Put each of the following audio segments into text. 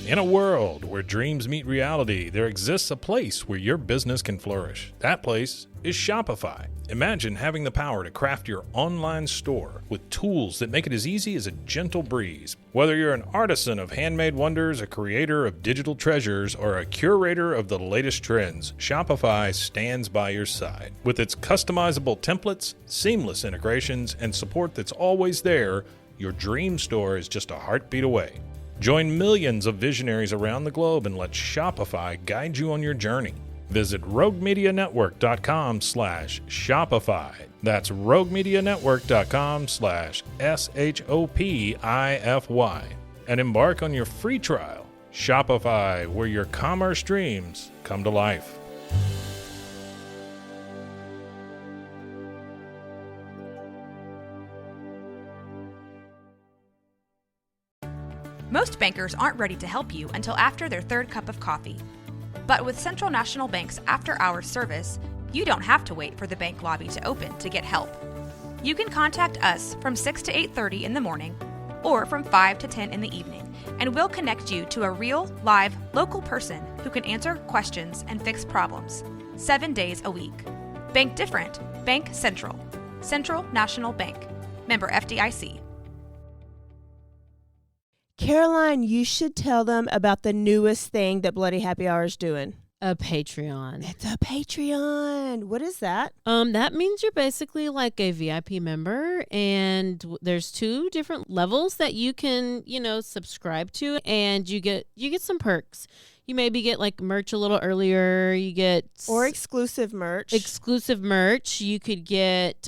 In a world where dreams meet reality, there exists a place where your business can flourish. That place is Shopify. Imagine having the power to craft your online store with tools that make it as easy as a gentle breeze. Whether you're an artisan of handmade wonders, a creator of digital treasures, or a curator of the latest trends, Shopify stands by your side. With its customizable templates, seamless integrations, and support that's always there, your dream store is just a heartbeat away. Join millions of visionaries around the globe and let Shopify guide you on your journey. Visit roguemedianetwork.com/Shopify. That's roguemedianetwork.com/SHOPIFY. And embark on your free trial. Shopify, where your commerce dreams come to life. Most bankers aren't ready to help you until after their third cup of coffee. But with Central National Bank's after-hours service, you don't have to wait for the bank lobby to open to get help. You can contact us from 6 to 8:30 in the morning or from 5 to 10 in the evening, and we'll connect you to a real, live, local person who can answer questions and fix problems 7 days a week. Bank different. Bank Central. Central National Bank. Member FDIC. Caroline, you should tell them about the newest thing that Bloody Happy Hour is doing. A Patreon. It's a Patreon. What is that? That means you're basically like a VIP member, and there's 2 different levels that you can, subscribe to, and you get some perks. You maybe get like merch a little earlier. You get exclusive merch. You could get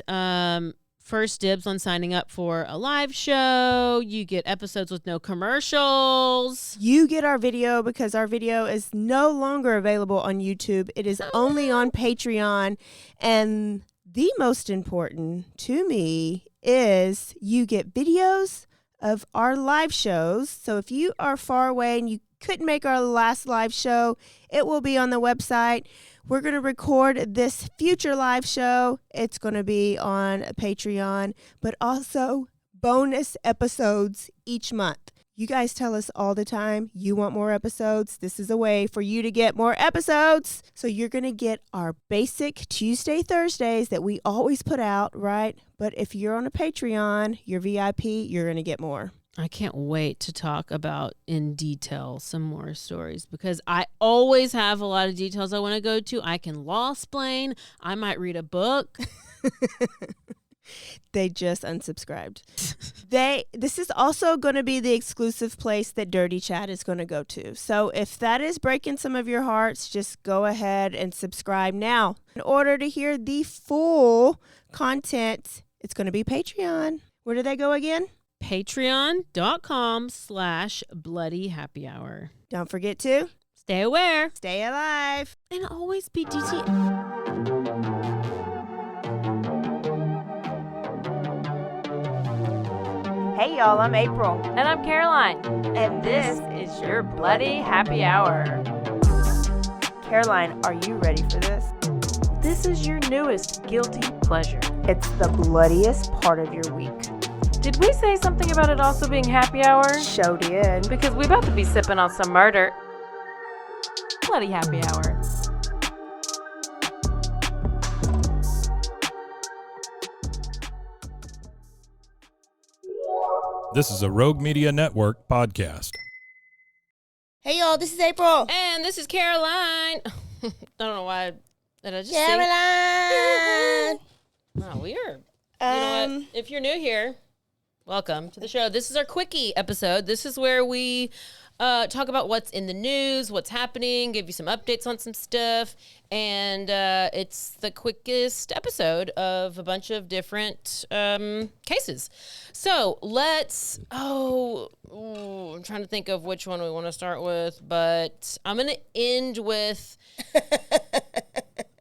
first dibs on signing up for a live show. You get episodes with no commercials. You get our video because our video is no longer available on YouTube. It is only on Patreon. And the most important to me is you get videos of our live shows. So if you are far away and you couldn't make our last live show, it will be on the website. We're going to record this future live show. It's going to be on Patreon, but also bonus episodes each month. You guys tell us all the time you want more episodes. This is a way for you to get more episodes. So you're going to get our basic Tuesday, Thursdays that we always put out, right? But if you're on a Patreon, you're VIP, you're going to get more. I can't wait to talk about in detail some more stories because I always have a lot of details I want to go to. I can law-splain. I might read a book. They just unsubscribed. This is also going to be the exclusive place that Dirty Chat is going to go to. So if that is breaking some of your hearts, just go ahead and subscribe now. In order to hear the full content, it's going to be Patreon. Where do they go again? Patreon.com/BloodyHappyHour. Don't forget to stay aware, stay alive, and always be DT. Hey y'all, I'm April. And I'm Caroline. And this is your Bloody Happy Hour. Caroline, are you ready for this? This is your newest guilty pleasure. It's the bloodiest part of your week. Did we say something about it also being happy hour? Show did. Because we about to be sipping on some murder. Bloody Happy Hour. This is a Rogue Media Network podcast. Hey y'all, this is April. And this is Caroline. I don't know why. Did I just Caroline. Oh, weird. You know what? If you're new here, welcome to the show. This is our Quickie episode. This is where we talk about what's in the news, what's happening, give you some updates on some stuff. And it's the quickest episode of a bunch of different cases. So let's, I'm trying to think of which one we want to start with, but I'm going to end with,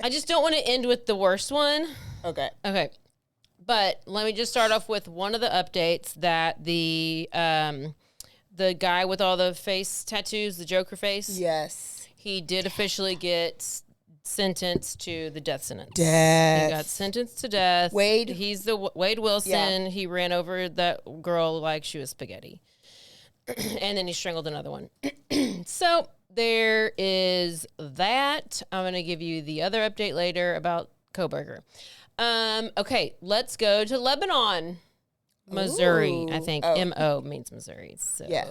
I just don't want to end with the worst one. Okay. But let me just start off with one of the updates that the guy with all the face tattoos, the Joker face. Yes. He did officially get sentenced to the death sentence. He got sentenced to death. He's the Wade Wilson. Yeah. He ran over that girl like she was spaghetti. and then he strangled another one. So there is that. I'm going to give you the other update later about Kohberger. Okay, let's go to Lebanon, Missouri. Ooh. I think M-O means Missouri. So Yeah.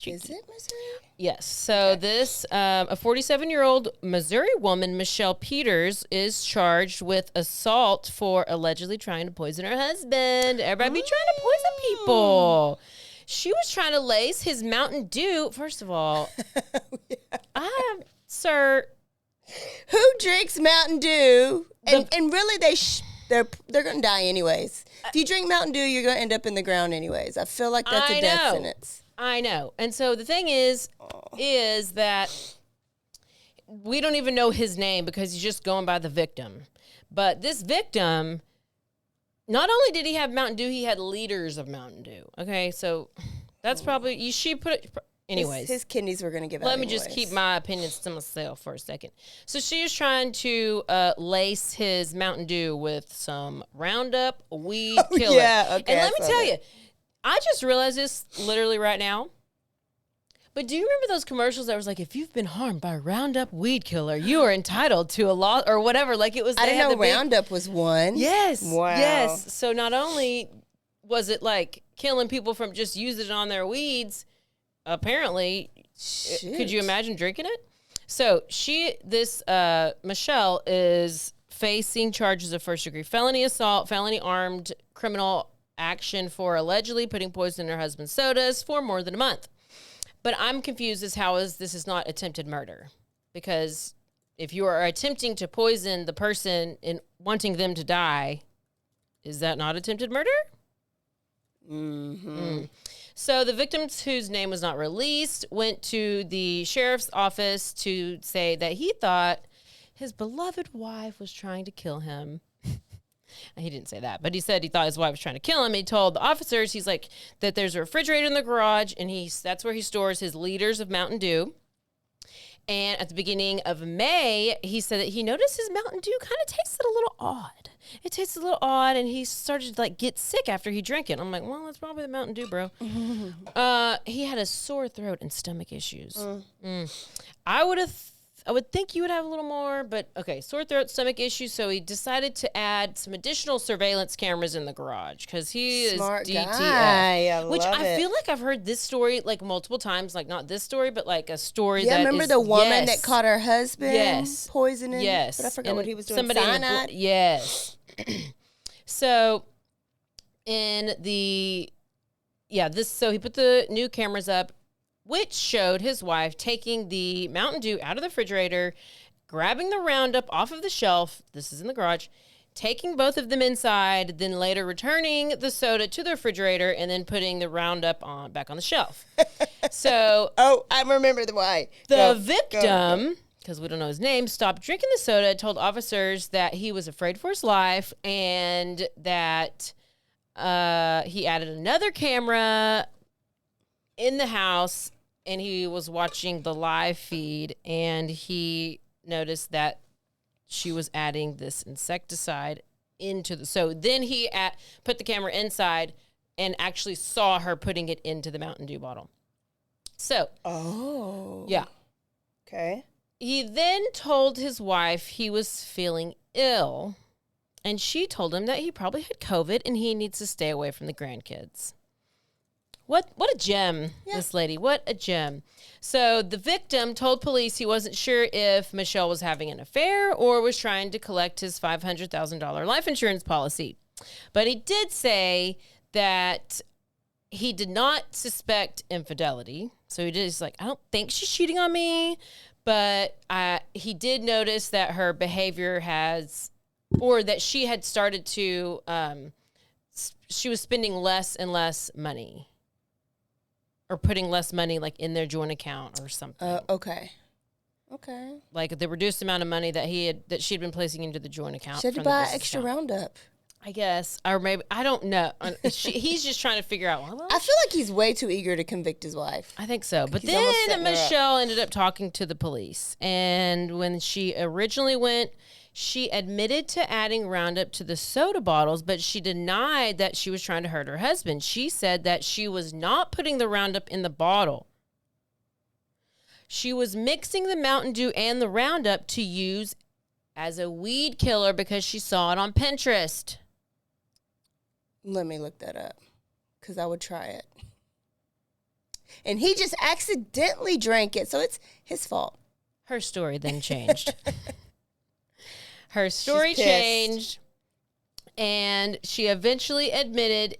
Is it Missouri? Yes. So this, a 47-year-old Missouri woman, Michelle Peters, is charged with assault for allegedly trying to poison her husband. Everybody be trying to poison people. She was trying to lace his Mountain Dew. First of all, sir. Who drinks Mountain Dew? And really, they're going to die anyways. If you drink Mountain Dew, you're going to end up in the ground anyways. I feel like that's a death sentence. I know. And so the thing is that we don't even know his name because he's just going by the victim. But this victim, not only did he have Mountain Dew, he had liters of Mountain Dew. Okay, so that's probably, she put it, anyways. His kidneys were going to give out Let me just keep my opinions to myself for a second. So she was trying to lace his Mountain Dew with some Roundup weed killer. Yeah, okay. And let me tell you, I just realized this literally right now. But do you remember those commercials that was like, if you've been harmed by a Roundup weed killer, you are entitled to a lot or whatever? Like it was. I didn't know Roundup was one. Yes. Wow. Yes. So not only was it like killing people from just using it on their weeds, apparently, could you imagine drinking it? So Michelle is facing charges of first-degree felony assault, felony armed criminal action for allegedly putting poison in her husband's sodas for more than a month. But I'm confused as how this is not attempted murder. Because if you are attempting to poison the person and wanting them to die, is that not attempted murder? Mm-hmm. So the victim, whose name was not released, went to the sheriff's office to say that he thought his beloved wife was trying to kill him. He didn't say that, but he said he thought his wife was trying to kill him. He told the officers, he's like, that there's a refrigerator in the garage, and that's where he stores his liters of Mountain Dew. And at the beginning of May, he said that he noticed his Mountain Dew kind of tasted a little odd. It tasted a little odd, and he started to get sick after he drank it. I'm like, well, that's probably the Mountain Dew, bro. He had a sore throat and stomach issues. I would think you would have a little more, but okay, sore throat, stomach issues. So he decided to add some additional surveillance cameras in the garage because he Smart is DTF. guy. I feel like I've heard this story multiple times, not this story, but a story Yeah, that remember the woman that caught her husband poisoning? Yes. But I forgot and what he was doing. Somebody Cyanide? Yes. So so he put the new cameras up, which showed his wife taking the Mountain Dew out of the refrigerator, grabbing the Roundup off of the shelf, this is in the garage, taking both of them inside, then later returning the soda to the refrigerator, and then putting the Roundup back on the shelf. So... Oh, I remember why. The victim, because we don't know his name, stopped drinking the soda, told officers that he was afraid for his life, and that he added another camera in the house, and he was watching the live feed, and he noticed that she was adding this insecticide into so then he put the camera inside and actually saw her putting it into the Mountain Dew bottle. So. Oh. Yeah. Okay. He then told his wife he was feeling ill, and she told him that he probably had COVID and he needs to stay away from the grandkids. What a gem, this lady. What a gem. So the victim told police he wasn't sure if Michelle was having an affair or was trying to collect his $500,000 life insurance policy. But he did say that he did not suspect infidelity. So he's like, I don't think she's cheating on me. But he did notice that her behavior that she had started to, she was spending less and less money. Or putting less money in their joint account or something. Okay. The reduced amount of money that she'd been placing into the joint account. She had to buy extra Roundup. I guess. Or maybe, I don't know. He's just trying to figure out. Well, I feel like he's way too eager to convict his wife. I think so. But then Michelle ended up talking to the police. And when she originally went, She admitted to adding Roundup to the soda bottles, but she denied that she was trying to hurt her husband. She said that she was not putting the Roundup in the bottle. She was mixing the Mountain Dew and the Roundup to use as a weed killer because she saw it on Pinterest. Let me look that up because I would try it. And he just accidentally drank it, so it's his fault. Her story then changed. Her story changed, and she eventually admitted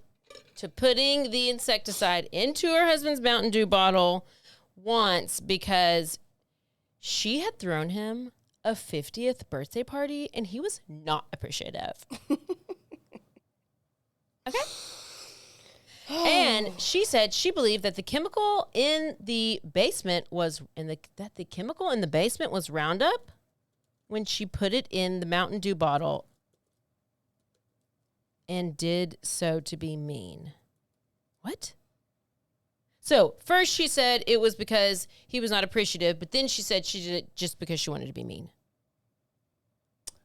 to putting the insecticide into her husband's Mountain Dew bottle once because she had thrown him a 50th birthday party, and he was not appreciative. Okay? And she said she believed that the chemical in the basement was Roundup when she put it in the Mountain Dew bottle and did so to be mean. What? So first she said it was because he was not appreciative, but then she said she did it just because she wanted to be mean.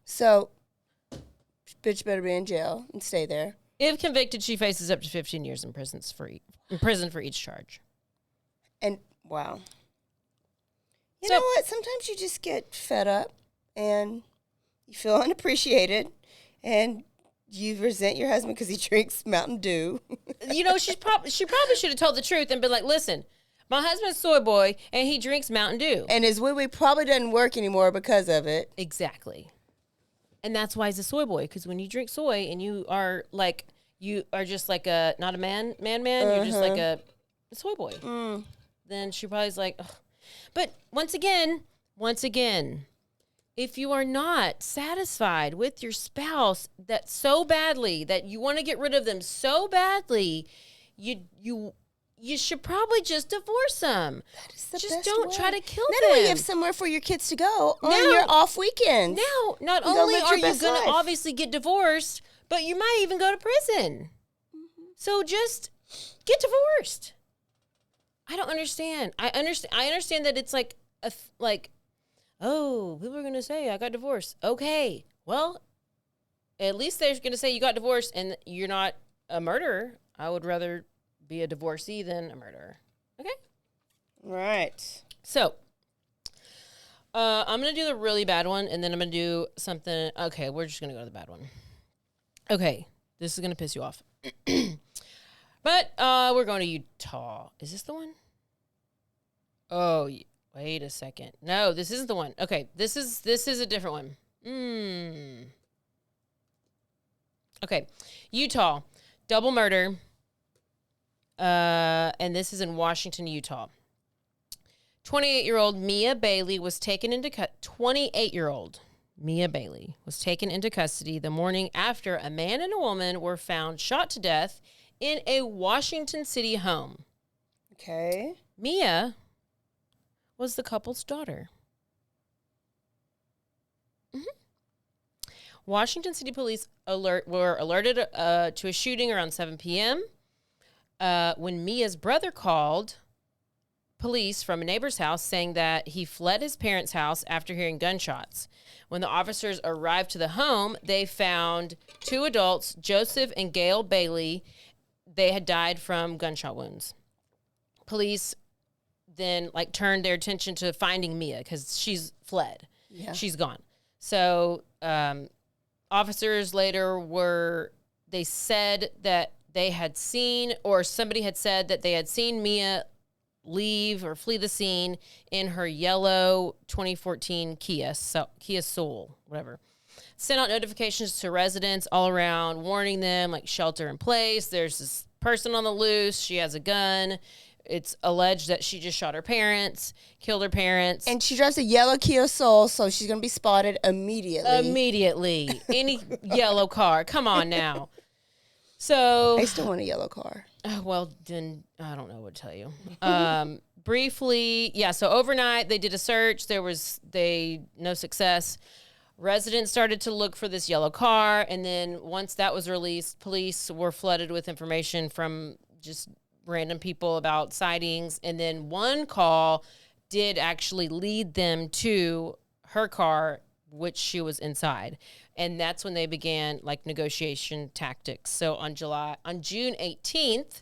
So, bitch better be in jail and stay there. If convicted, she faces up to 15 years in prison for each charge. And, wow. You know what? Sometimes you just get fed up and you feel unappreciated and you resent your husband because he drinks Mountain Dew. You know, she probably should have told the truth and been like, listen, my husband's soy boy and he drinks Mountain Dew. And his wee-wee probably doesn't work anymore because of it. Exactly. And that's why he's a soy boy, because when you drink soy and you are just like a, not a man, you're just like a soy boy. Then she probably's like, ugh. But once again, if you are not satisfied with your spouse that so badly, that you want to get rid of them so badly, you should probably just divorce them. That is the just best don't way. try to kill Not them. only you have somewhere for your kids to go on your off weekends. Now, not You go only live are your you best going to life. obviously get divorced, but you might even go to prison. So just get divorced. I don't understand. I understand that it's like oh, people are going to say I got divorced. Okay. Well, at least they're going to say you got divorced and you're not a murderer. I would rather be a divorcee than a murderer. Okay? Right. So, I'm going to do the really bad one, and then I'm going to do something. Okay, we're just going to go to the bad one. Okay, this is going to piss you off. But we're going to Utah. Is this the one? Oh, wait a second. No, this isn't the one. Okay, this is a different one. Okay, Utah, double murder. And this is in Washington, Utah. 28-year-old Mia Bailey was taken into 28-year-old Mia Bailey was taken into custody the morning after a man and a woman were found shot to death in a Washington City home. Okay. Mia was the couple's daughter. Washington City police were alerted to a shooting around 7 p.m. When Mia's brother called police from a neighbor's house saying that he fled his parents' house after hearing gunshots. When the officers arrived to the home, they found two adults, Joseph and Gail Bailey. They had died from gunshot wounds. Police then turned their attention to finding Mia because she's fled. Yeah. She's gone. So officers later they said that they had seen, or somebody had said that they had seen Mia leave or flee the scene in her yellow 2014 Kia Soul, whatever. Sent out notifications to residents all around, warning them, shelter in place. There's this person on the loose. She has a gun. It's alleged that she just shot her parents, killed her parents. And she drives a yellow Kia Soul, so she's going to be spotted immediately. Immediately. Any yellow car. Come on now. So I still want a yellow car. Well, then I don't know what to tell you. Briefly, so overnight they did a search. There was no success. Residents started to look for this yellow car, and then once that was released, police were flooded with information from just random people about sightings, and then one call did actually lead them to her car which she was inside. And that's when they began like negotiation tactics. So on June 18th,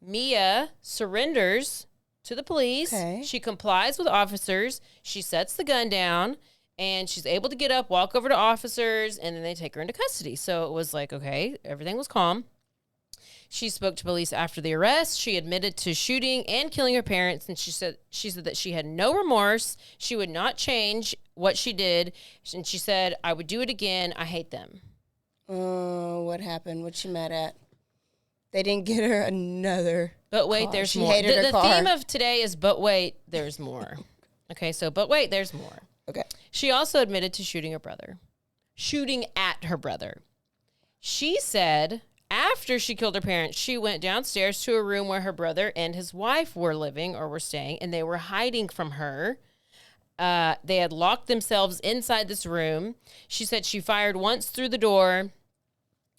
Mia surrenders to the police. Okay. She complies with officers. She sets the gun down and she's able to get up, walk over to officers, and then they take her into custody. So it was like, okay, everything was calm. She spoke to police after the arrest. She admitted to shooting and killing her parents, and she said that she had no remorse. She would not change what she did, and she said, "I would do it again. I hate them." Oh, what happened? What's she mad at? They didn't get her another. But wait, car. there's She more. hated her The car. theme of today is, but wait, there's more. Okay, so but wait, there's more. Okay. She also admitted to shooting at her brother. She said after she killed her parents, she went downstairs to a room where her brother and his wife were living or were staying, and they were hiding from her. They had locked themselves inside this room. She said she fired once through the door.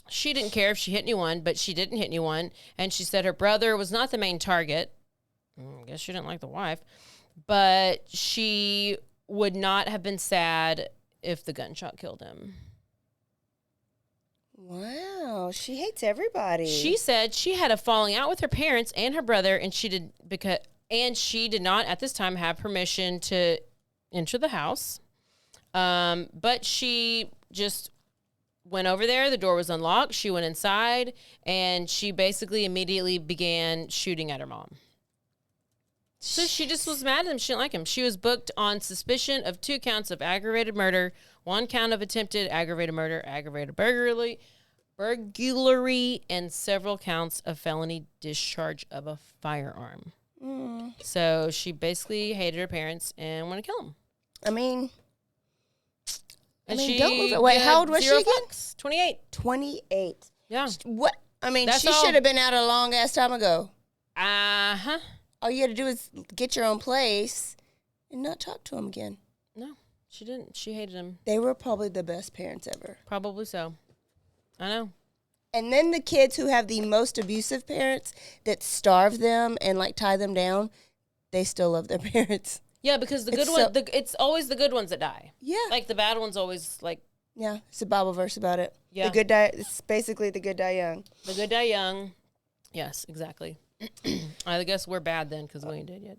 She didn't care if she hit anyone, but she didn't hit anyone. And she said her brother was not the main target. I guess she didn't like the wife. But she would not have been sad if the gunshot killed him. Wow, she hates everybody. She said she had a falling out with her parents and her brother, and she did not at this time have permission to enter the house. But she just went over there. The door was unlocked. She went inside, and she basically immediately began shooting at her mom. So she just was mad at him. She didn't like him. She was booked on suspicion of 2 counts of aggravated murder, 1 count of attempted aggravated murder, aggravated burglary, and several counts of felony discharge of a firearm. So she basically hated her parents and wanted to kill them. I mean, She don't move it. Wait, how old was she again? 28. 28. Yeah. What? I mean, That's she all. should have been out a long ass time ago. Uh-huh. All you had to do is get your own place and not talk to him again. No, she didn't. She hated him. They were probably the best parents ever. Probably so. I know. And then the kids who have the most abusive parents that starve them and like tie them down, they still love their parents. Yeah, because the good It's one, it's always the good ones that die. Yeah. Like the bad ones always like Yeah, it's a Bible verse about it. Yeah. The good die. It's basically the good die young. the good die young. Yes, exactly. I guess we're bad then because we ain't dead yet.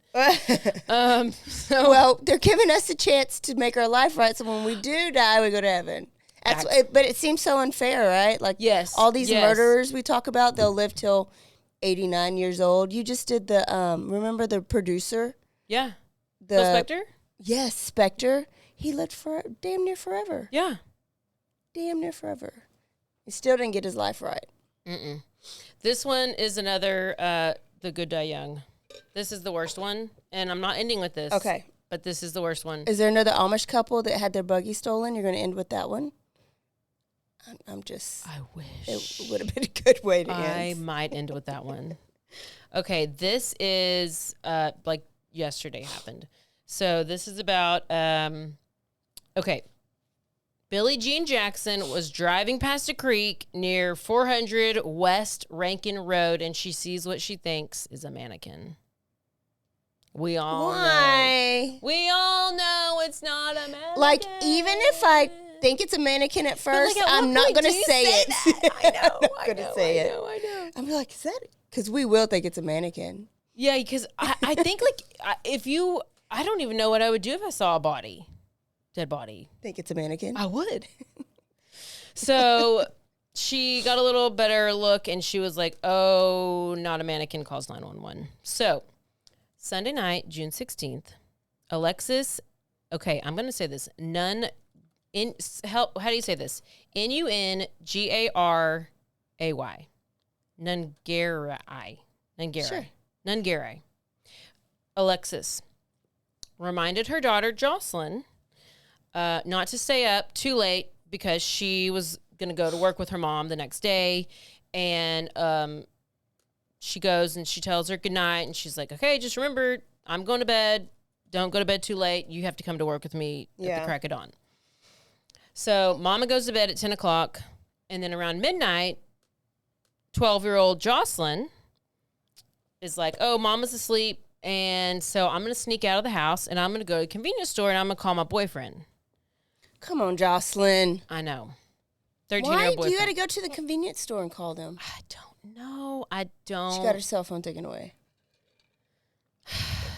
So Well, they're giving us a chance to make our life right, so when we do die, we go to heaven. But it seems so unfair, right? Like, Yes, all these yes. murderers we talk about, they'll live till 89 years old. You just did the remember the producer, yeah, the Phil Spector. Yes, Spectre. He lived for damn near forever. Yeah. Damn near forever. He still didn't get his life right. Mm-mm. This one is another the good die young. This is the worst one, and I'm not ending with this. Okay. But this is the worst one. Is there another Amish couple that had their buggy stolen? You're going to end with that one? I'm just... I wish. It would have been a good way to I end. might end with that one. Okay, this is like yesterday happened. So this is about okay. Billie Jean Jackson was driving past a creek near 400 West Rankin Road, and she sees what she thinks is a mannequin. We all know. Why? We all know it's not a mannequin. Like, even if I think it's a mannequin at first, like, at I'm what not point going do to you say say it. that? I know, I'm not going to say it. I know. I'm like, is that it? Because we will think it's a mannequin. Yeah, because I think like if you, I don't even know what I would do if I saw a dead body. Think it's a mannequin? I would. So she got a little better look and she was like, oh, not a mannequin, calls 911. So Sunday night, June 16th, Alexis, okay, I'm going to say this. How do you say this? Nungaray. Nungaray. Sure. Nungaray. Alexis reminded her daughter, Jocelyn, not to stay up too late because she was going to go to work with her mom the next day. And she goes and she tells her goodnight. And she's like, okay, just remember, I'm going to bed. Don't go to bed too late. You have to come to work with me at the crack of dawn. So Mama goes to bed at 10 o'clock. And then around midnight, 12-year-old Jocelyn is like, oh, Mama's asleep. And so I'm going to sneak out of the house and I'm going to go to a convenience store and I'm going to call my boyfriend. Come on, Jocelyn. I know. Why 13-year-old do boyfriend. you got to go to the convenience store and call them? I don't know. I don't. She got her cell phone taken away.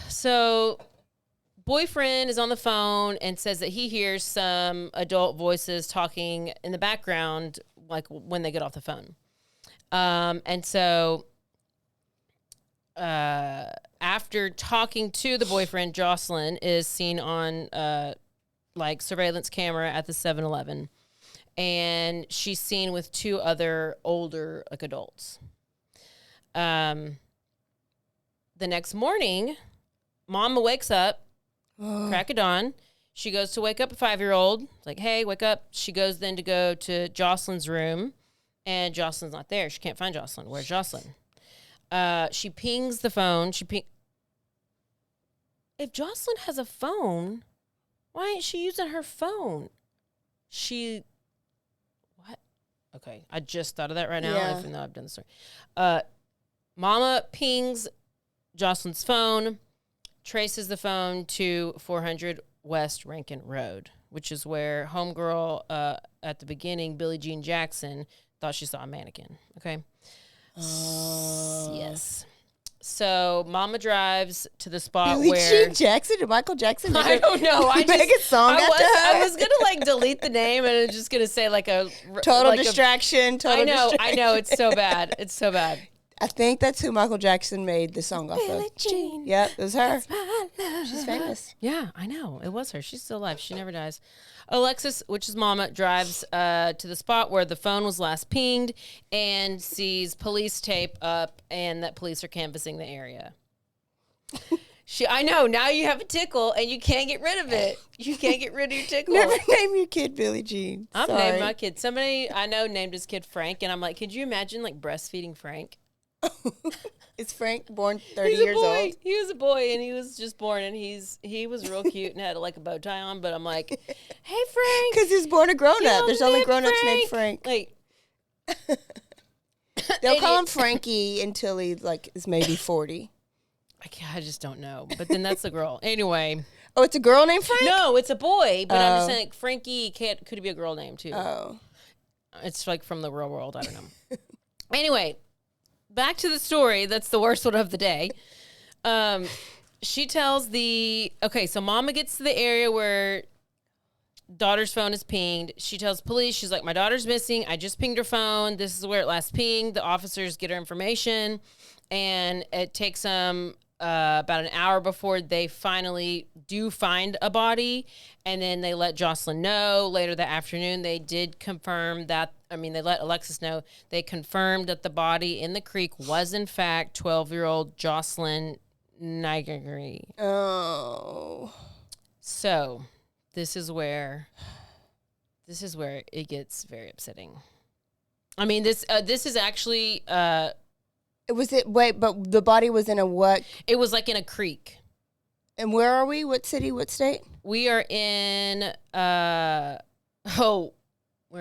So, boyfriend is on the phone and says that he hears some adult voices talking in the background, like when they get off the phone. And so, after talking to the boyfriend, Jocelyn is seen on like surveillance camera at the 7-Eleven, and she's seen with 2 other older like adults. The next morning, Mama wakes up, crack of dawn. She goes to wake up a 5-year-old. It's like, hey, wake up. She goes then to go to Jocelyn's room, and Jocelyn's not there. She can't find Jocelyn. Where's Jocelyn? She pings the phone. If Jocelyn has a phone, why ain't she using her phone? What? Okay, I just thought of that right now, even though I've done the story. Mama pings Jocelyn's phone, traces the phone to 400 West Rankin Road, which is where homegirl at the beginning, Billie Jean Jackson, thought she saw a mannequin. Okay? Yes. So Mama drives to the spot Billie where Jean Jackson? Did Michael Jackson I don't know. make a song after her? I was gonna like delete the name and just gonna say like a Total distraction. I know. It's so bad. It's so bad. I think that's who Michael Jackson made the song off Billie of. Jean. Yep, it was her. She's famous. Yeah, I know. It was her. She's still alive. She never dies. Alexis, which is Mama, drives to the spot where the phone was last pinged and sees police tape up and that police are canvassing the area. I know. Now you have a tickle and you can't get rid of it. You can't get rid of your tickle. Never name your kid Billie Jean. I'm Sorry. naming my kid. Somebody I know named his kid Frank, and I'm like, could you imagine like breastfeeding Frank? Is Frank born 30 years old? He was a boy, and he was just born, and he was real cute and had like a bow tie on. But I'm like, hey Frank, Because he's born a grown up. There's only grown ups named Frank. Like, They'll call him Frankie until he like is maybe 40. I just don't know. But then that's the girl. Anyway. Oh, it's a girl named Frank? No, it's a boy. But I'm just saying, like, Frankie could be a girl name too. Oh, it's like from the real world. I don't know. Anyway. Back to the story. That's the worst one of the day. She tells so Mama gets to the area where daughter's phone is pinged. She tells police, she's like, my daughter's missing. I just pinged her phone. This is where it last pinged. The officers get her information, and it takes them about an hour before they finally do find a body. And then they let Jocelyn know later that afternoon. They did confirm that, they let Alexis know. They confirmed that the body in the creek was, in fact, 12-year-old Jocelyn Nigeri. Oh. So, this is where it gets very upsetting. This is actually... but the body was in a what? It was like in a creek. And where are we? What city? What state? We are in, we're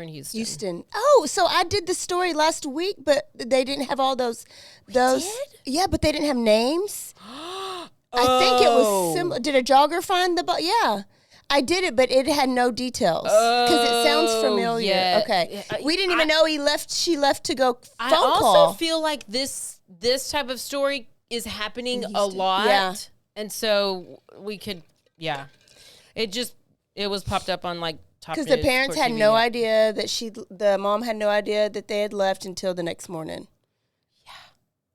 in Houston. Houston. Oh, so I did the story last week, but they didn't have all those. Did? Yeah, but they didn't have names. I think it was similar. Did a jogger find the body? Yeah. I did it, but it had no details because it sounds familiar. Yeah. Okay, we didn't even know she left to go phone I also call. feel like this type of story is happening a lot, yeah. And so we could, it was popped up on like top because the news, parents Court had TV. no idea that the mom had no idea that they had left until the next morning. Yeah.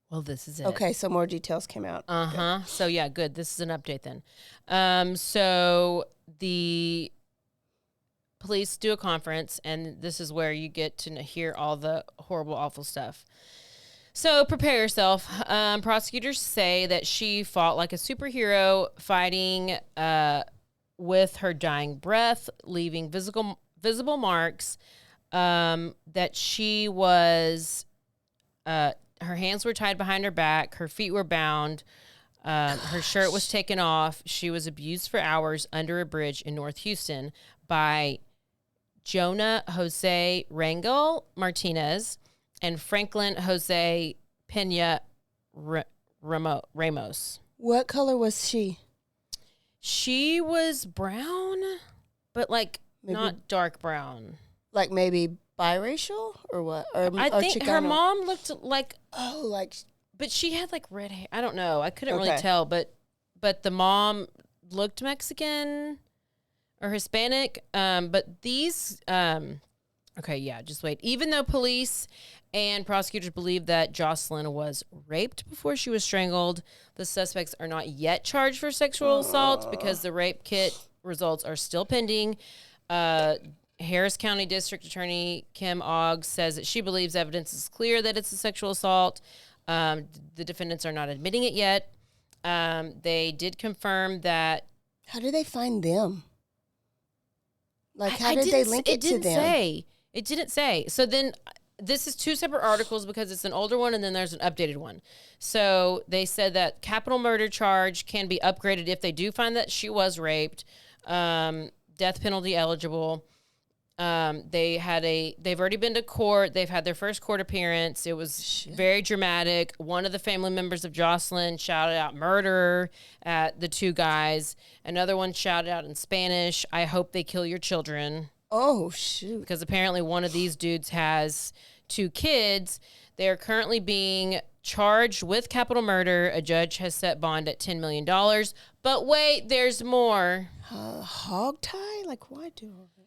Well, this is it. Okay, so more details came out. Uh-huh. So yeah, good. This is an update then. So the police do a conference, and this is where you get to hear all the horrible, awful stuff. So prepare yourself. Prosecutors say that she fought like a superhero, fighting with her dying breath, leaving visible marks, that she was, her hands were tied behind her back, her feet were bound, her shirt was taken off. She was abused for hours under a bridge in North Houston by Jonah Jose Rangel Martinez and Franklin Jose Pena Ramos. What color was she? She was brown, but like Maybe, not dark brown. like maybe biracial or what? Or I think Chicano? her mom looked like, like, but she had like red hair. I don't know. I couldn't really Okay. tell, but the mom looked Mexican or Hispanic. But these, okay, yeah, just wait. Even though police and prosecutors believe that Jocelyn was raped before she was strangled, the suspects are not yet charged for sexual assault because the rape kit results are still pending. Harris County District Attorney Kim Ogg says that she believes evidence is clear that it's a sexual assault. The defendants are not admitting it yet. They did confirm that. how did they find them? Like, how I did they didn't link s- it to them? It didn't say. So then this is two separate articles because it's an older one and then there's an updated one. So they said that capital murder charge can be upgraded if they do find that she was raped, death penalty eligible. They've already been to court. They've had their first court appearance. It was very dramatic. One of the family members of Jocelyn shouted out murder at the two guys. Another one shouted out in Spanish, "I hope they kill your children." Oh, shoot. Because apparently one of these dudes has 2 kids. They are currently being charged with capital murder. A judge has set bond at $10 million. But wait, there's more. Hog tie? Like, why do all that?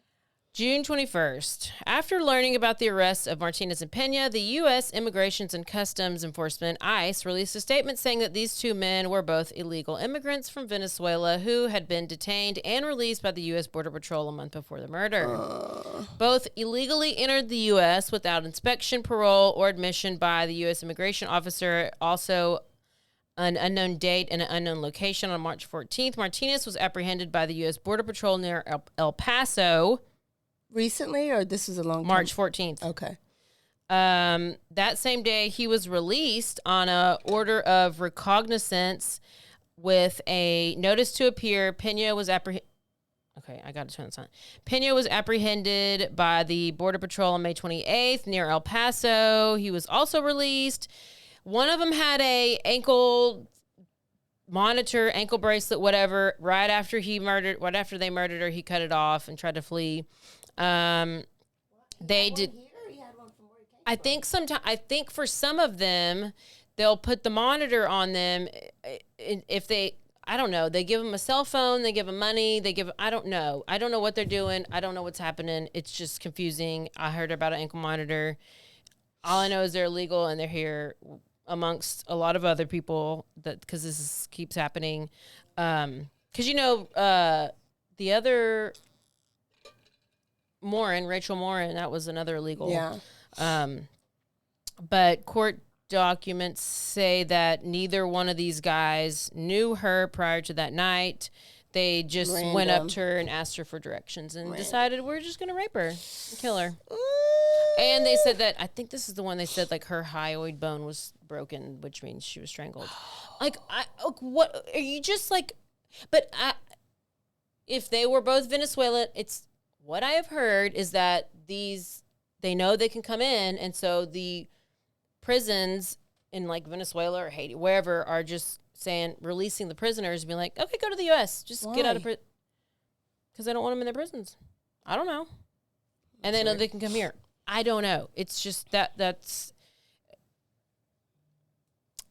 June 21st. After learning about the arrests of Martinez and Pena, the U.S. Immigration and Customs Enforcement, ICE, released a statement saying that these 2 men were both illegal immigrants from Venezuela who had been detained and released by the U.S. Border Patrol a month before the murder. Both illegally entered the U.S. without inspection, parole, or admission by the U.S. immigration officer. Also, an unknown date and an unknown location on March 14th. Martinez was apprehended by the U.S. Border Patrol near El Paso. Recently, or this was a long time? March 14th. Okay. That same day, he was released on a order of recognizance with a notice to appear. Pena was apprehended. Okay, I got to turn this on. Pena was apprehended by the Border Patrol on May 28th near El Paso. He was also released. One of them had a ankle monitor, ankle bracelet, whatever. Right after they murdered her, he cut it off and tried to flee. They did. I think for some of them, they'll put the monitor on them if they. I don't know. They give them a cell phone. They give them money. I don't know. I don't know what they're doing. I don't know what's happening. It's just confusing. I heard about an ankle monitor. All I know is they're illegal and they're here amongst a lot of other people because this keeps happening. Because the other Rachel Morin, that was another illegal. Yeah. But court documents say that neither one of these guys knew her prior to that night. They just went up to her and asked her for directions and decided we're just going to rape her and kill her. And they said that, I think this is the one they said, like, her hyoid bone was broken, which means she was strangled. What are you just like, if they were both Venezuelan, it's what I have heard is that they know they can come in. And so the prisons in like Venezuela or Haiti, wherever, are just releasing the prisoners and being like, okay, go to the U.S. Just get out of prison. Because they don't want them in their prisons. I don't know. And they know they can come here. I don't know. It's just that's.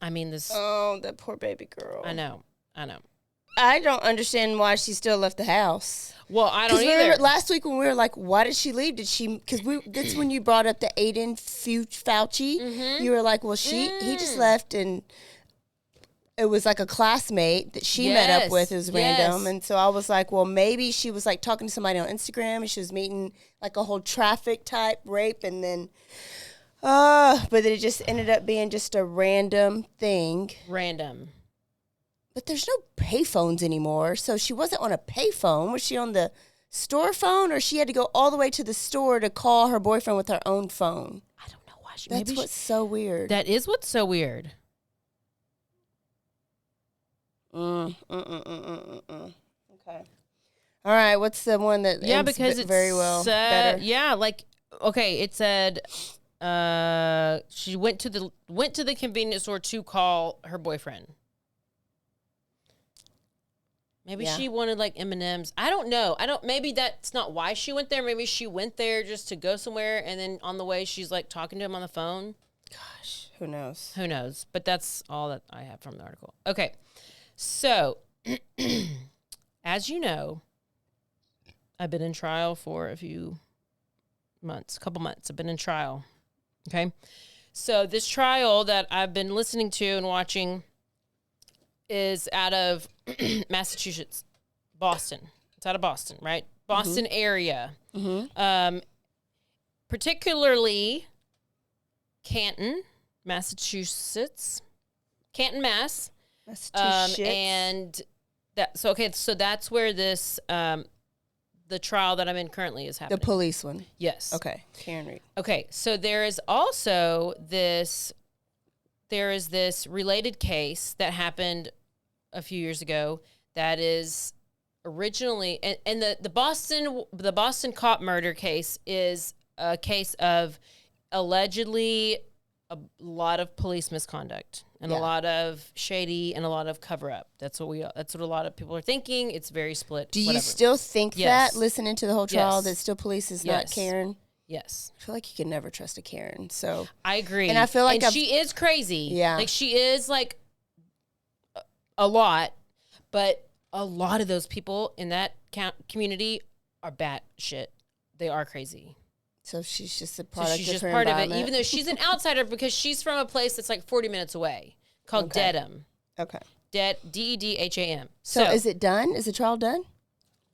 I mean, this. Oh, that poor baby girl. I know. I don't understand why she still left the house. Well, I don't either. Last week when we were like, why did she leave? Because that's when you brought up the Aiden Fauci. Mm-hmm. You were like, well, he just left, and it was like a classmate that she met up with. It was random. And so I was like, well, maybe she was like talking to somebody on Instagram and she was meeting like a whole traffic type rape. And then, but it just ended up being just a random thing. Random. But there's no payphones anymore. So she wasn't on a payphone. Was she on the store phone, or she had to go all the way to the store to call her boyfriend with her own phone? I don't know why That's what's so weird. That is what's so weird. Okay. All right. What's the one that ends because it's very well better? Yeah, like okay, it said she went to the convenience store to call her boyfriend. Maybe she wanted like M&Ms. I don't know. Maybe that's not why she went there. Maybe she went there just to go somewhere, and then on the way she's like talking to him on the phone. Gosh, who knows? Who knows? But that's all that I have from the article. Okay, so as you know, I've been in trial for a couple months. I've been in trial. Okay, so this trial that I've been listening to and watching is out of Massachusetts, Boston. It's out of Boston, right? Boston area. Particularly Canton, Massachusetts. Canton, Mass. Massachusetts. And so that's where this the trial that I'm in currently is happening. The police one. Yes. Okay. Karen Reed. Okay, so there is also this related case that happened a few years ago that is originally and the Boston cop murder case is a case of allegedly a lot of police misconduct and a lot of shady and a lot of cover up. That's what a lot of people are thinking. It's very split. Do you whatever. still think Yes. that listening to the whole trial Yes. that still police is Yes. not Karen? Yes. I feel like you can never trust a Karen. So I agree. And I feel like she is crazy. Yeah. Like she is like a lot, but a lot of those people in that community are bat shit. They are crazy. So she's just a So product she's of just her part of it, environment. even though she's an outsider because she's from a place that's like 40 minutes away called Okay. Dedham. Okay. Dedham. So is it done? Is the trial done?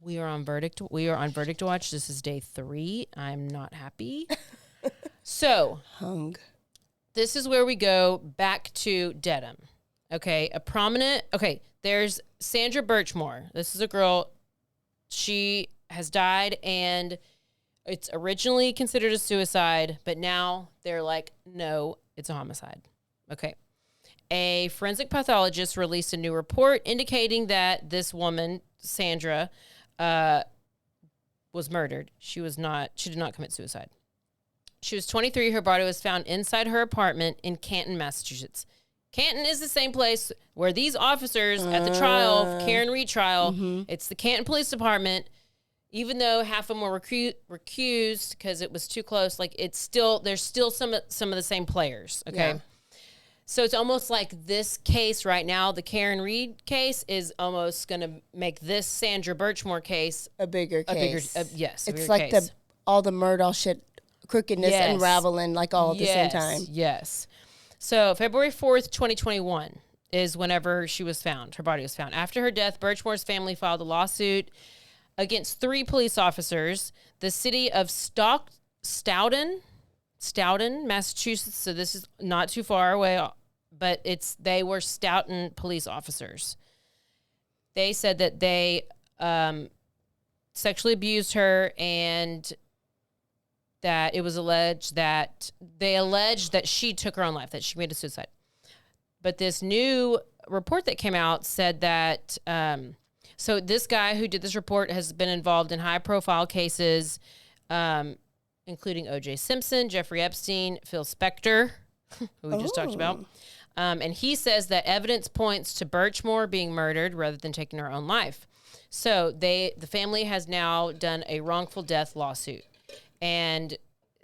We are on verdict. We are on verdict watch. This is day 3. I'm not happy. So Hung. this is where we go back to Dedham. Okay, there's Sandra Birchmore. This is a girl. She has died, and it's originally considered a suicide, but now they're like, no, it's a homicide. Okay. A forensic pathologist released a new report indicating that this woman, Sandra, was murdered. She did not commit suicide. She was 23. Her body was found inside her apartment in Canton, Massachusetts. Canton is the same place where these officers at the trial, Karen Reed trial, it's the Canton Police Department. Even though half of them were recused because it was too close, like there's still some of the same players. Okay. Yeah. So it's almost like this case right now, the Karen Reed case, is almost going to make this Sandra Birchmore case A bigger case. yes. It's like case. all the Murdaugh shit, crookedness Yes. unraveling like all at the same time. Yes. So February 4th, 2021 is whenever she was found. Her body was found. After her death, Birchmore's family filed a lawsuit against 3 police officers. The city of Stoughton, Massachusetts. So this is not too far away, but they were Stoughton police officers. They said that they sexually abused her and that it was alleged that she took her own life, that she committed suicide. But this new report that came out said that, so this guy who did this report has been involved in high-profile cases, including O.J. Simpson, Jeffrey Epstein, Phil Spector, who we just talked about. And he says that evidence points to Birchmore being murdered rather than taking her own life. So the family has now done a wrongful death lawsuit. And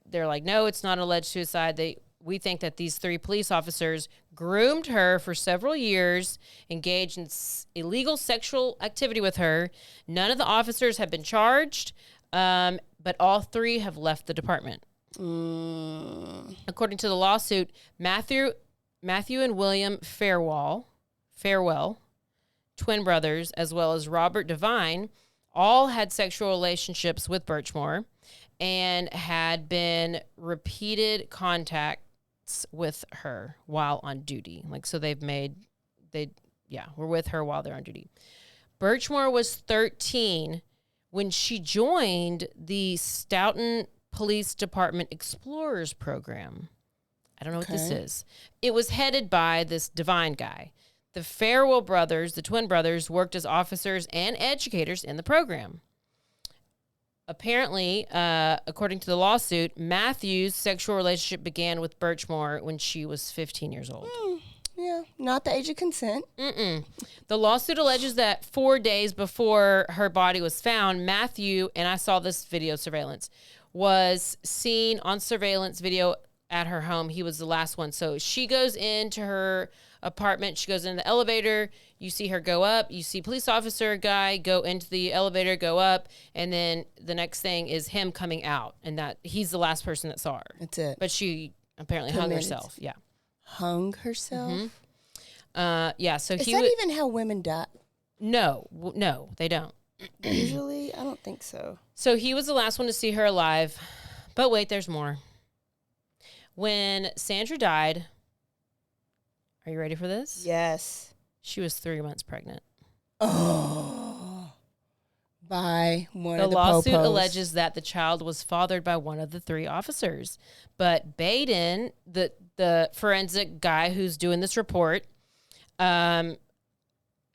they're like, no, it's not alleged suicide. We think that these 3 police officers groomed her for several years, engaged in illegal sexual activity with her. None of the officers have been charged, but all 3 have left the department. According to the lawsuit, Matthew and William Farwell, twin brothers, as well as Robert Devine, all had sexual relationships with Birchmore and had been repeated contacts with her while on duty. Like, so were with her while they're on duty. Birchmore was 13 when she joined the Stoughton Police Department Explorers Program. I don't know what this is. It was headed by this Devine guy. The Farwell brothers, the twin brothers, worked as officers and educators in the program. Apparently, according to the lawsuit, Matthew's sexual relationship began with Birchmore when she was 15 years old. Yeah, not the age of consent. Mm-mm. The lawsuit alleges that 4 days before her body was found, Matthew, and I saw this video surveillance, was seen on surveillance video at her home. He was the last one. So she goes into her apartment. She goes in the elevator. You see her go up. You see police officer guy go into the elevator, go up. And then the next thing is him coming out. And that he's the last person that saw her. That's it. But she apparently hung herself. Yeah. Hung herself? Yeah. So Is that even how women die? No, they don't. Usually? I don't think so. So he was the last one to see her alive. But wait, there's more. When Sandra died, are you ready for this? Yes. She was 3 months pregnant. Oh. By one of the The lawsuit popos. alleges that the child was fathered by one of the 3 officers. But Baden, the forensic guy who's doing this report,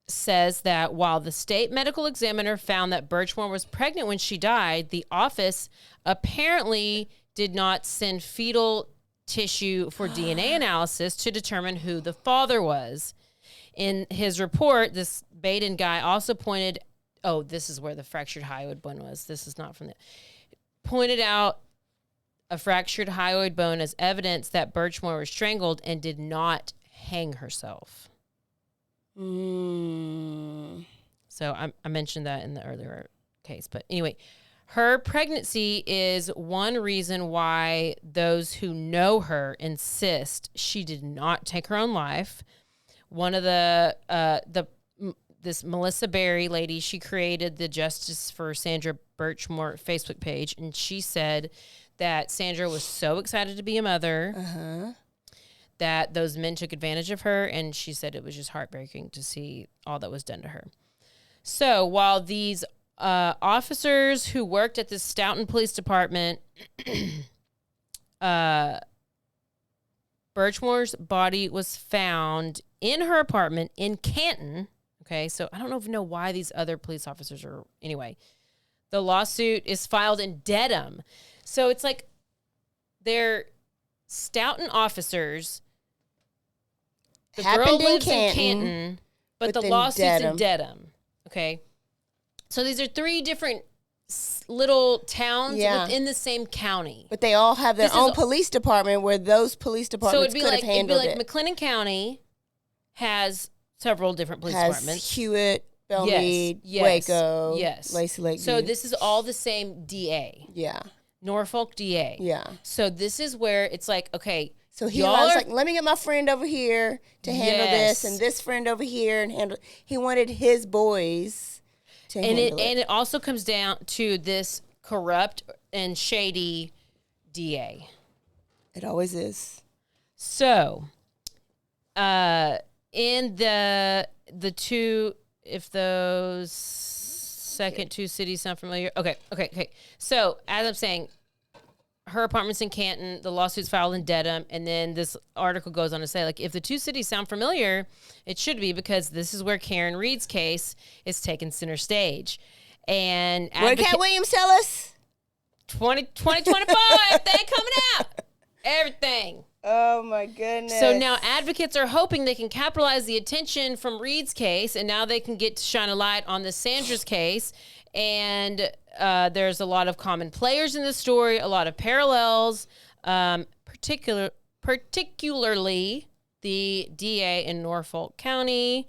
says that while the state medical examiner found that Birchmore was pregnant when she died, the office apparently did not send fetal tissue for DNA analysis to determine who the father was. In his report, this Baden guy also pointed, this is where the fractured hyoid bone was. This is not from the, pointed out a fractured hyoid bone as evidence that Birchmore was strangled and did not hang herself. So I mentioned that in the earlier case. But anyway, her pregnancy is one reason why those who know her insist she did not take her own life. One of this Melissa Berry lady, she created the Justice for Sandra Birchmore Facebook page, and she said that Sandra was so excited to be a mother that those men took advantage of her, and she said it was just heartbreaking to see all that was done to her. So while these officers who worked at the Stoughton Police Department, Birchmore's body was found in her apartment in Canton. Okay, so I don't know why these other police officers are. Anyway, the lawsuit is filed in Dedham. So it's like they're Stoughton officers. The girl lives in Canton, but the lawsuit's in Dedham. Okay. So these are 3 different little towns within the same county. But they all have their own police department where those police departments could have handled it. It'd be like McLennan County has several different police departments. Hewitt, Belmead, Waco, Lacey Lakeview. So this is all the same DA. Yeah. Norfolk DA. Yeah. So this is where it's like, okay. So he was like, let me get my friend over here to handle this, and this friend over here and handle. He wanted his boys to handle it. And it also comes down to this corrupt and shady DA. It always is. So, in the 2, if those second 2 cities sound familiar. Okay. So, as I'm saying, her apartment's in Canton, the lawsuit's filed in Dedham, and then this article goes on to say, like, if the 2 cities sound familiar, it should be, because this is where Karen Reed's case is taking center stage. And what did Cat Williams tell us? 2025, they coming out. Everything. Oh, my goodness. So now advocates are hoping they can capitalize the attention from Reed's case, and now they can get to shine a light on the Sandra's case. And there's a lot of common players in the story, a lot of parallels, particularly the DA in Norfolk County,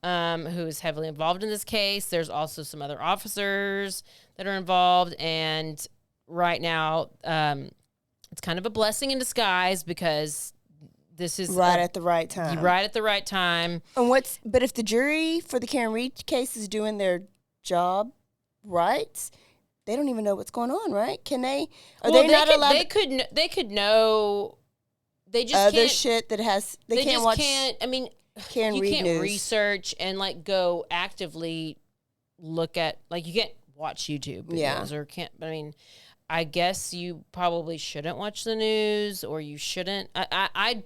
who is heavily involved in this case. There's also some other officers that are involved. And right now, it's kind of a blessing in disguise, because this is right at the right time. Right at the right time. And but if the jury for the Karen Reed case is doing their job right, they don't even know what's going on, right? Can they? They not allowed? They could know. They just other can't, shit that has. They can't just watch. I mean, Karen Reed you can't news. research and like go actively look at, like, you can't watch YouTube videos or can't. But I mean, I guess you probably shouldn't watch the news, or you shouldn't. I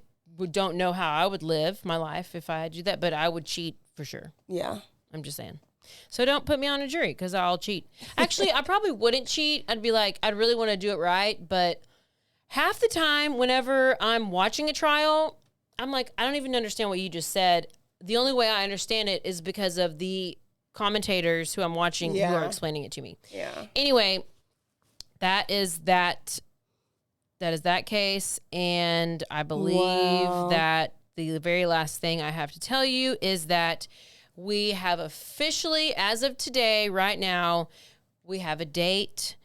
don't know how I would live my life if I do that, but I would cheat for sure. Yeah, I'm just saying. So don't put me on a jury, because I'll cheat. Actually, I probably wouldn't cheat. I'd be like, I'd really want to do it right. But half the time, whenever I'm watching a trial, I'm like, I don't even understand what you just said. The only way I understand it is because of the commentators who I'm watching who are explaining it to me. Yeah. Anyway, that is that case, and I believe that the very last thing I have to tell you is that we have officially, as of today, right now, we have a date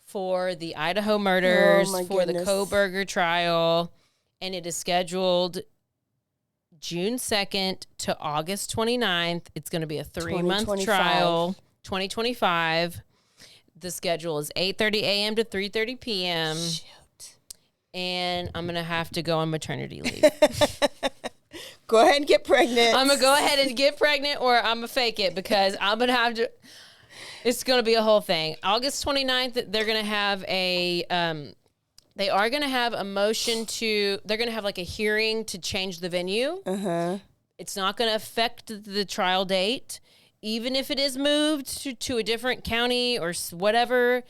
for the Idaho murders, for the Kohberger trial, and it is scheduled June 2nd to August 29th. It's going to be a 3-month trial, 2025. The schedule is 8:30 a.m. to 3:30 p.m. Shoot. And I'm going to have to go on maternity leave. Go ahead and get pregnant. I'm going to go ahead and get pregnant, or I'm going to fake it, because I'm going to have to. It's going to be a whole thing. August 29th, they're going to have a. They are going to have a motion to. They're going to have like a hearing to change the venue. It's not going to affect the trial date, even if it is moved to a different county or whatever.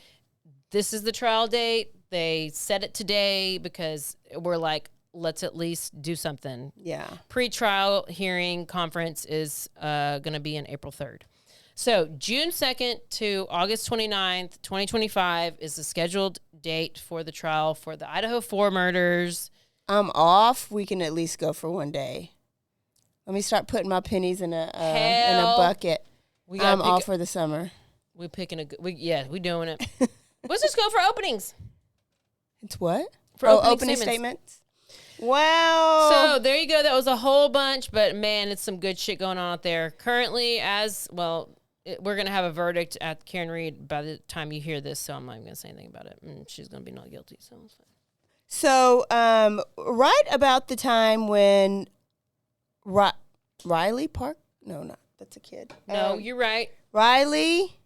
This is the trial date. They set it today because we're like, let's at least do something. Yeah. Pre-trial hearing conference is going to be on April 3rd. So June 2nd to August 29th, 2025 is the scheduled date for the trial for the Idaho 4 murders. I'm off. We can at least go for one day. Let me start putting my pennies in a bucket. I'm off for the summer. We're picking we doing it. Let's just go for openings. It's what? For opening statements. Wow. So there you go. That was a whole bunch, but man, it's some good shit going on out there. Currently, we're going to have a verdict at Karen Reed by the time you hear this, so I'm not even going to say anything about it. And she's going to be not guilty, so it's fine. So, right about the time when Riley Park? No, that's a kid. No, you're right. Riley?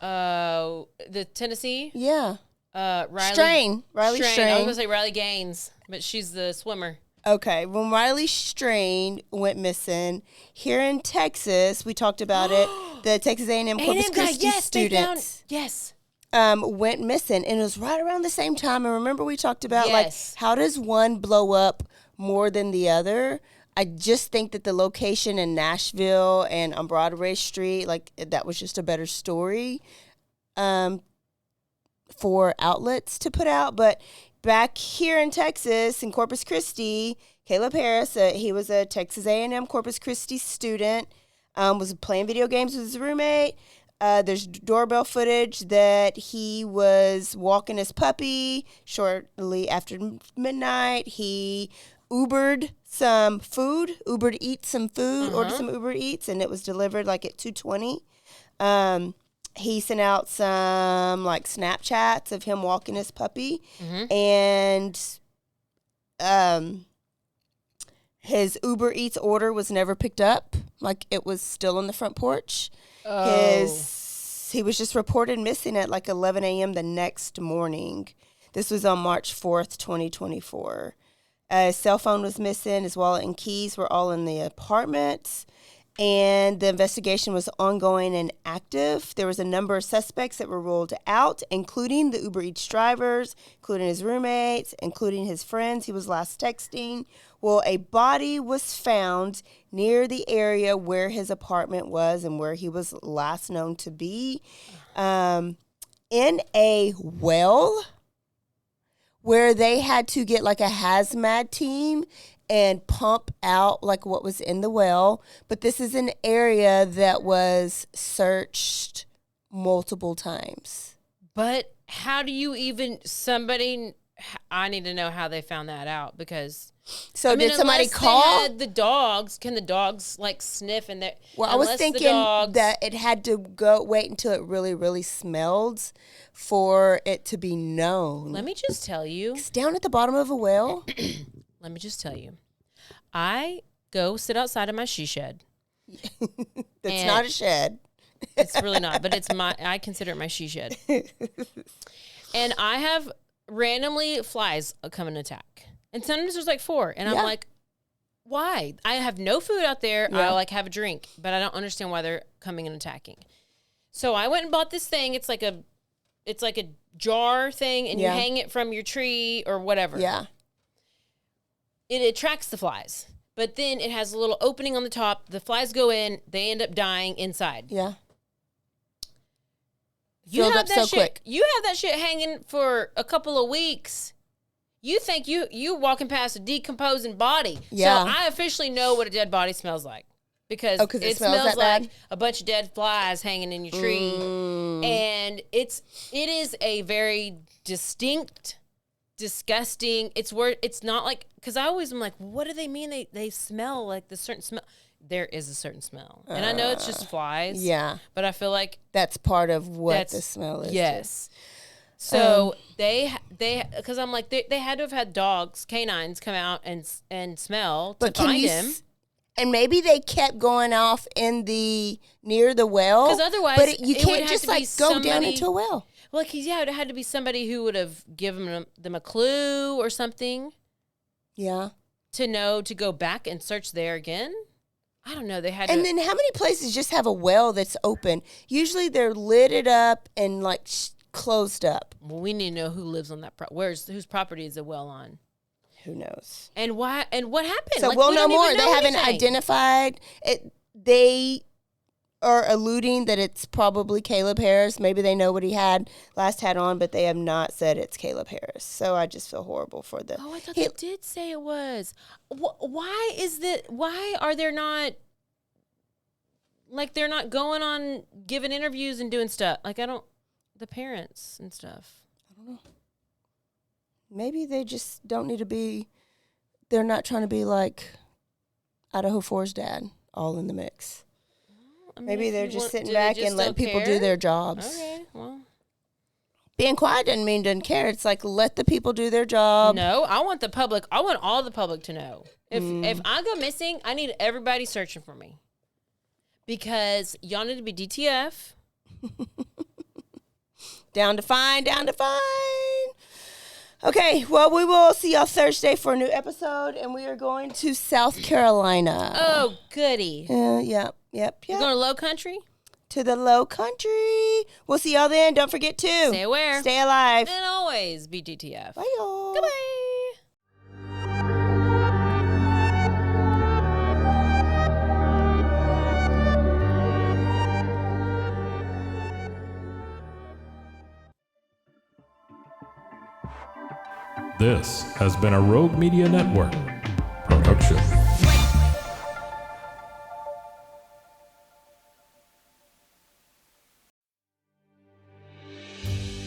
The Tennessee? Yeah. Riley Strain. Riley Strain. I was going to say Riley Gaines, but she's the swimmer. Okay. When Riley Strain went missing here in Texas, we talked about it. The Texas A&M Corpus Christi students. Yes. Went missing, and it was right around the same time. And remember, we talked about like how does one blow up more than the other? I just think that the location in Nashville and on Broadway Street, like that was just a better story for outlets to put out. But back here in Texas, in Corpus Christi, Caleb Harris, he was a Texas A&M Corpus Christi student, was playing video games with his roommate. There's doorbell footage that he was walking his puppy shortly after midnight. He Ubered some food, ordered some Uber Eats, and it was delivered like at 2:20. He sent out some like Snapchats of him walking his puppy, and his Uber Eats order was never picked up. Like it was still on the front porch. He was just reported missing at like 11 a.m. the next morning. This was on March 4th, 2024. His cell phone was missing. His wallet and keys were all in the apartment. And the investigation was ongoing and active. There was a number of suspects that were ruled out, including the Uber Eats drivers, including his roommates, including his friends he was last texting. Well, a body was found near the area where his apartment was and where he was last known to be, in a well where they had to get like a hazmat team and pump out like what was in the well. But this is an area that was searched multiple times. But how do you even, I need to know how they found that out, because so did somebody call? They had the dogs, can the dogs like sniff in there? Well, I was thinking that it had to wait until it really, really smelled for it to be known. Let me just tell you. It's down at the bottom of a well. Let me just tell you. I go sit outside of my she shed. It's not a shed. It's really not, but I consider it my she shed. And I have randomly flies come and attack. And sometimes there's like 4. And I'm like, why? I have no food out there. I like have a drink, but I don't understand why they're coming and attacking. So I went and bought this thing. It's like a jar thing, and you hang it from your tree or whatever. Yeah. it attracts the flies. But then it has a little opening on the top. The flies go in. They end up dying inside. Yeah. You Filled have up that so shit. quick. You have that shit hanging for a couple of weeks. You think you walking past a decomposing body. Yeah. So I officially know what a dead body smells like. Because it smells that like bad? a bunch of dead flies hanging in your tree. And it is a very distinct, disgusting. It's not like, because I always am like, what do they mean they smell like the certain smell? There is a certain smell. And I know it's just flies. Yeah. But I feel like That's part of what the smell is. yes. So they because I'm like they had to have had dogs, canines come out and smell to find him. And maybe they kept going off in near the well. Because otherwise, but you it would can't have just to be like go down somebody- into a well. Well, it had to be somebody who would have given them a clue or something Yeah. to know to go back and search there again. I don't know. They had And to. then how many places just have a well that's open? Usually they're lidded up and like closed up. Well, we need to know who lives on that. Whose property is the well on? Who knows? And why? And what happened? So Like, we'll we know don't even more. They know haven't anything. identified it. They are alluding that it's probably Caleb Harris. Maybe they know what he had on, but they have not said it's Caleb Harris. So I just feel horrible for the. Oh, I thought they did say it was. Why is that? Why are there not? Like they're not going on giving interviews and doing stuff. Like the parents and stuff. I don't know. Maybe they just don't need to be. They're not trying to be like Idaho 4's dad, all in the mix. I mean, Maybe if they're you just want- sitting do they back just and letting don't people do care? their jobs. Okay, well. Being quiet doesn't mean doesn't care. It's like let the people do their job. No, I want the public. I want all the public to know. If I go missing, I need everybody searching for me. Because y'all need to be DTF. Down to fine. Okay, well, we will see y'all Thursday for a new episode, and we are going to South Carolina. Oh, goody. Yep. You're going to Low Country? To the Low Country. We'll see y'all then. Don't forget to Stay aware. Stay alive. And always be DTF. Bye, y'all. Goodbye. This has been a Rogue Media Network production.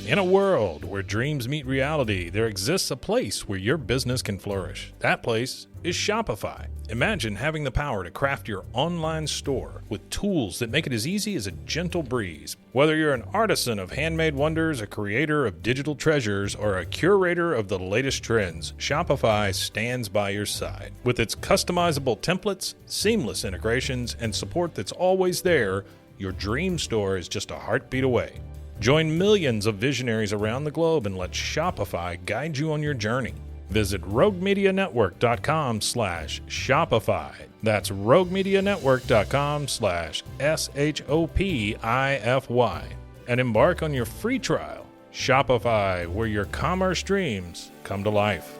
In a world where dreams meet reality, there exists a place where your business can flourish. That place is Shopify. Imagine having the power to craft your online store with tools that make it as easy as a gentle breeze. Whether you're an artisan of handmade wonders, a creator of digital treasures, or a curator of the latest trends, Shopify stands by your side. With its customizable templates, seamless integrations, and support that's always there, your dream store is just a heartbeat away. Join millions of visionaries around the globe and let Shopify guide you on your journey. Visit roguemedianetwork.com/Shopify. That's roguemedianetwork.com/SHOPIFY. And embark on your free trial. Shopify, where your commerce dreams come to life.